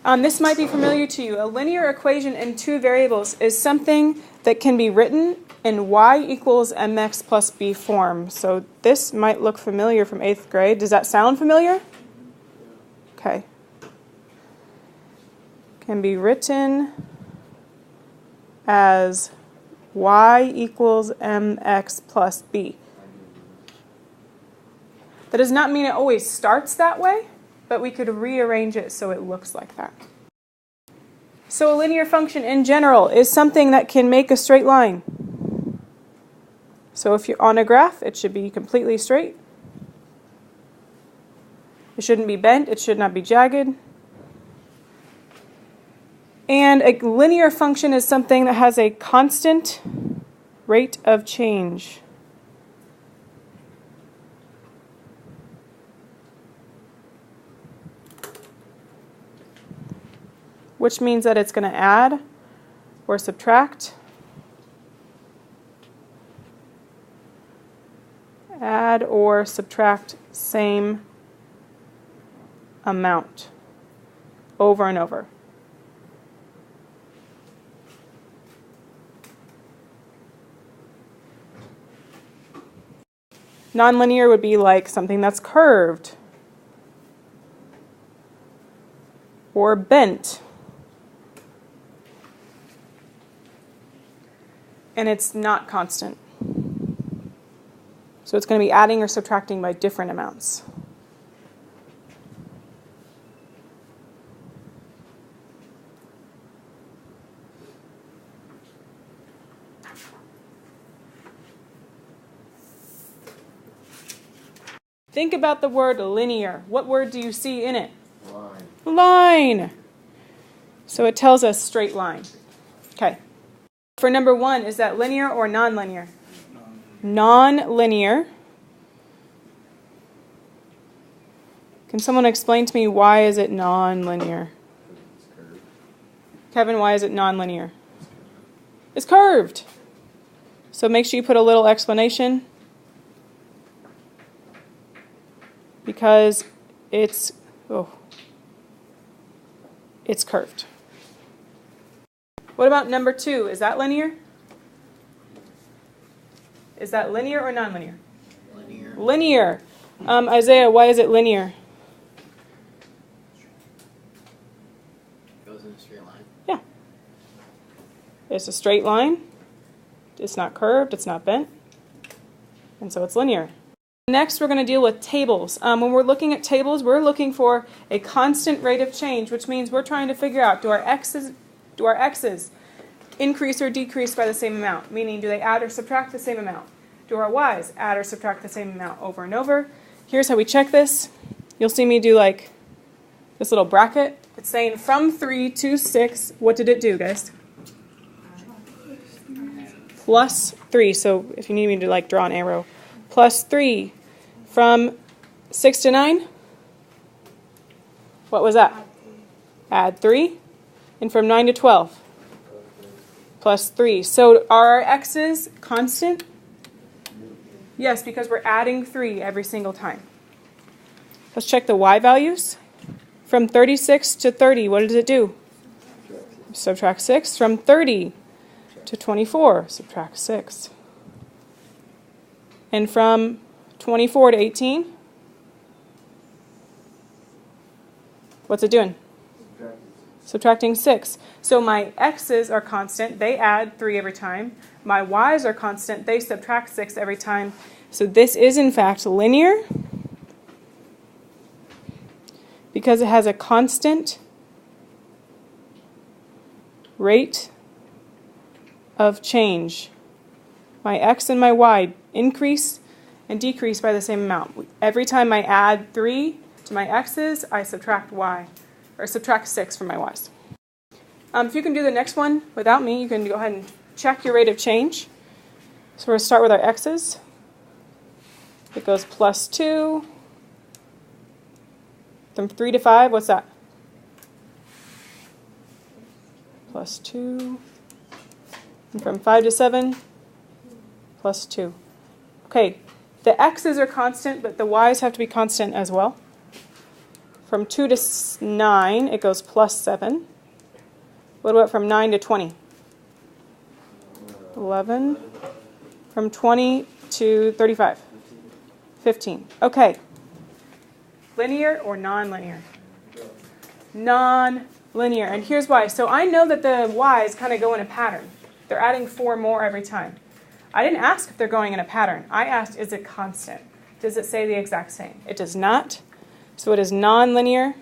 This might be familiar to you. A linear equation in two variables is something that can be written in y equals mx plus b form. So this might look familiar from 8th grade. Does that sound familiar? Okay. Can be written as y equals mx plus b. That does not mean it always starts that way, but we could rearrange it so it looks like that. So a linear function in general is something that can make a straight line. So if you're on a graph, it should be completely straight. It shouldn't be bent, it should not be jagged. And a linear function is something that has a constant rate of change. Which means that it's going to add or subtract. Add or subtract same amount over and over. Nonlinear would be like something that's curved or bent. And it's not constant. So it's going to be adding or subtracting by different amounts. Think about the word linear. What word do you see in it? Line. Line. So it tells us straight line. Okay. For number 1, is that linear or nonlinear? Non-linear. Can someone explain to me why is it non-linear? Kevin, why is it non-linear? It's curved. So make sure you put a little explanation. Because it's curved. What about number 2? Is that linear? Is that linear or nonlinear? Linear. Linear. Isaiah, why is it linear? It goes in a straight line. Yeah. It's a straight line. It's not curved. It's not bent. And so it's linear. Next, we're going to deal with tables. When we're looking at tables, we're looking for a constant rate of change, which means we're trying to figure out, do our x's increase or decrease by the same amount? Meaning, do they add or subtract the same amount? Do our y's add or subtract the same amount over and over? Here's how we check this. You'll see me do like this little bracket. It's saying from 3 to 6. What did it do, guys? Plus 3. So if you need me to like draw an arrow. Plus 3. From 6 to 9? What was that? Add 3. And from 9 to 12? Plus 3. So are our x's constant? Yes, because we're adding 3 every single time. Let's check the y values. From 36 to 30, what does it do? Subtract 6. From 30 to 24, subtract 6. And from 24 to 18, what's it doing? Subtracting 6. So my x's are constant. They add 3 every time. My y's are constant. They subtract 6 every time. So this is, in fact, linear because it has a constant rate of change. My x and my y increase and decrease by the same amount. Every time I add 3 to my x's, I subtract y, or subtract 6 from my y's. If you can do the next one without me, you can go ahead and check your rate of change. So we're going to start with our x's. It goes plus 2. From 3 to 5, what's that? Plus 2. And from 5 to 7, plus 2. Okay, the x's are constant, but the y's have to be constant as well. From 2 to 9, it goes plus 7. What about from 9 to 20? 11. From 20 to 35? 15. Okay. Linear or non-linear? Non-linear. And here's why. So I know that the y's kind of go in a pattern. They're adding 4 more every time. I didn't ask if they're going in a pattern. I asked, is it constant? Does it say the exact same? It does not. So it is non-linear.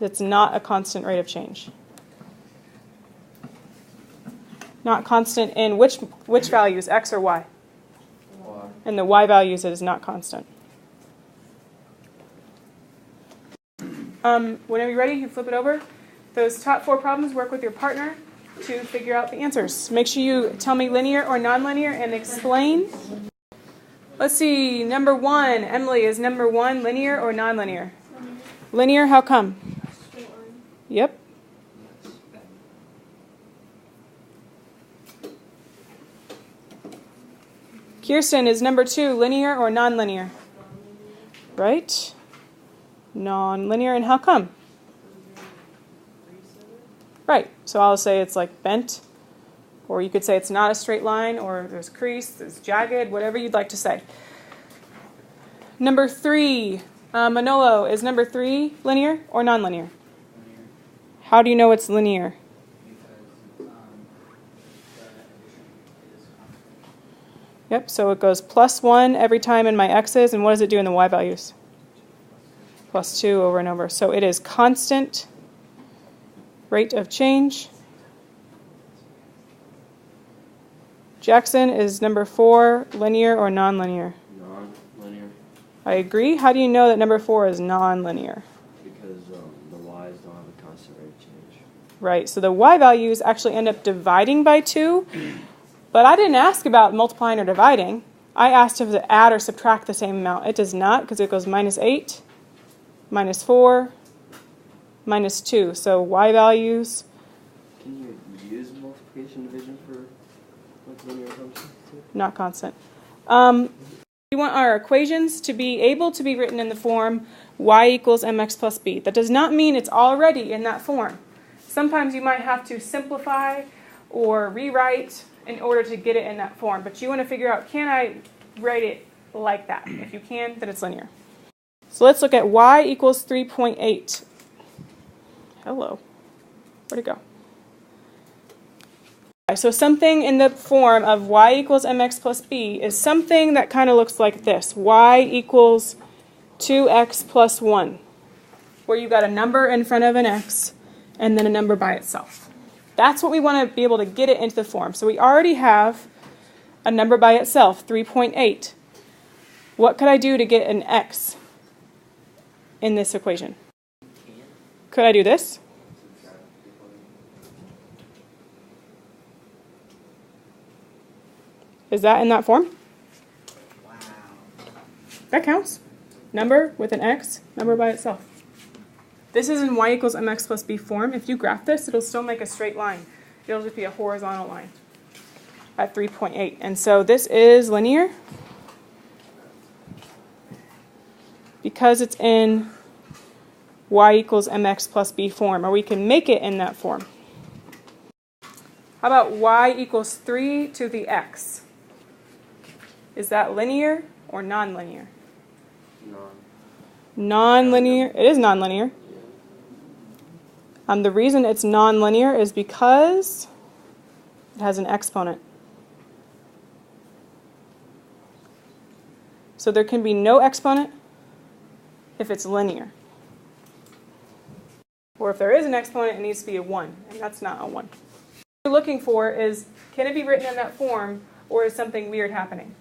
It's not a constant rate of change. Not constant in which values, x or y? Y. In the y values, it is not constant. Whenever you're ready, you flip it over. Those top 4 problems, work with your partner to figure out the answers. Make sure you tell me linear or nonlinear and explain. Let's see, number 1, Emily, is number 1 linear or nonlinear? Linear, how come? Yep. Kirsten, is number 2 linear or nonlinear? Right? Nonlinear, and how come? Right, so I'll say it's like bent, or you could say it's not a straight line, or there's crease, there's jagged, whatever you'd like to say. Number 3, Manolo, is number 3 linear or nonlinear? Linear. How do you know it's linear? Because the addition is constant. Yep, so it goes plus 1 every time in my x's, and what does it do in the y values? Plus 2 over and over. So it is constant rate of change. Jackson, is number 4 linear or nonlinear? Non-linear. I agree. How do you know that number 4 is nonlinear? Because the y's don't have a constant rate of change. Right, so the y values actually end up dividing by 2, but I didn't ask about multiplying or dividing. I asked if it add or subtract the same amount. It does not, because it goes minus 8, minus 4, minus 2. So y values, Can you use multiplication division for like linear functions too? not constant. We want our equations to be able to be written in the form y equals mx plus b. That does not mean it's already in that form. Sometimes you might have to simplify or rewrite in order to get it in that form. But you want to figure out, can I write it like that? If you can, then it's linear. So let's look at y equals 3.8. Hello. Where'd it go? So something in the form of y equals mx plus b is something that kind of looks like this. Y equals 2x plus 1, where you got a number in front of an x and then a number by itself. That's what we want to be able to get it into the form. So we already have a number by itself, 3.8. What could I do to get an x in this equation? Could I do this? Is that in that form? Wow. That counts. Number with an x, number by itself. This is in y equals mx plus b form. If you graph this, it'll still make a straight line. It'll just be a horizontal line at 3.8. And so this is linear because it's in y equals mx plus b form, or we can make it in that form. How about y equals 3 to the x? Is that linear or nonlinear? Nonlinear. It is nonlinear. The reason it's nonlinear is because it has an exponent. So there can be no exponent if it's linear. Or if there is an exponent, it needs to be a 1, and that's not a 1. What we're looking for is, can it be written in that form, or is something weird happening?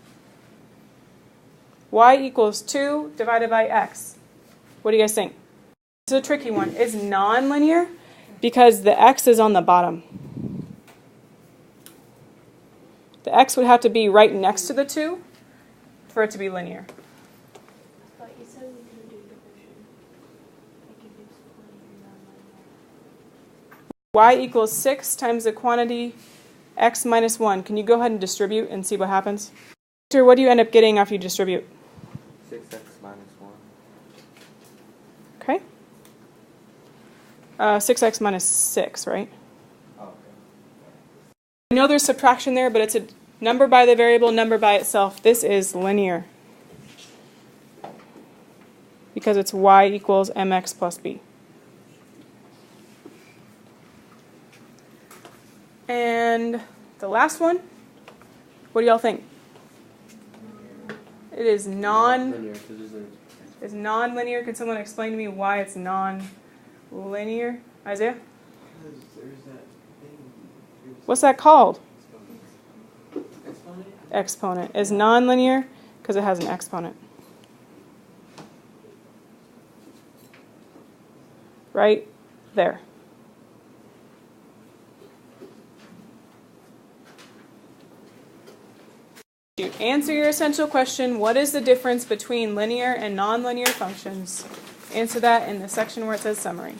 Y equals 2 divided by x. What do you guys think? This is a tricky one. It's nonlinear because the x is on the bottom. The x would have to be right next to the 2 for it to be linear. But you said we couldn't do division. Like if it's linear, non-linear. Y equals 6 times the quantity x minus 1. Can you go ahead and distribute and see what happens? What do you end up getting after you distribute? 6x minus 1. Okay. 6x minus 6, right? Oh, okay. I know there's subtraction there, but it's a number by the variable, number by itself. This is linear because it's y equals mx plus b. And the last one, what do y'all think? It is Linear, 'cause there's a- is non-linear. Can someone explain to me why it's non-linear? Isaiah? Because there's that thing. What's that called? Exponent? Exponent. Is non-linear because it has an exponent. Right there. You answer your essential question, what is the difference between linear and nonlinear functions? Answer that in the section where it says summary.